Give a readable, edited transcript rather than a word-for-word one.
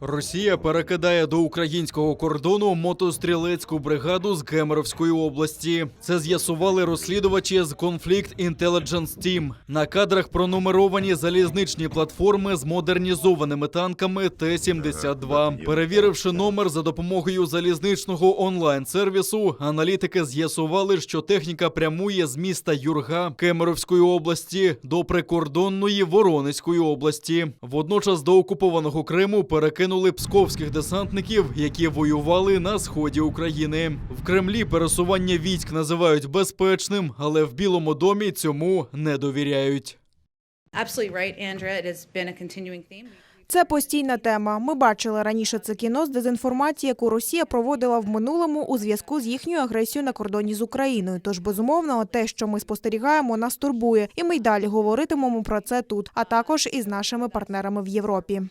Росія перекидає до українського кордону мотострілецьку бригаду з Кемеровської області. Це з'ясували розслідувачі з Conflict Intelligence Team. На кадрах пронумеровані залізничні платформи з модернізованими танками Т-72. Перевіривши номер за допомогою залізничного онлайн-сервісу, аналітики з'ясували, що техніка прямує з міста Юрга Кемеровської області до прикордонної Воронезької області. Водночас до окупованого Криму перекинули псковських десантників, які воювали на сході України. В Кремлі пересування військ називають безпечним, але в Білому домі цьому не довіряють. Це постійна тема. Ми бачили раніше це кіно з дезінформації, яку Росія проводила в минулому у зв'язку з їхньою агресією на кордоні з Україною. Тож, безумовно, те, що ми спостерігаємо, нас турбує. І ми й далі говоритимемо про це тут, а також із нашими партнерами в Європі.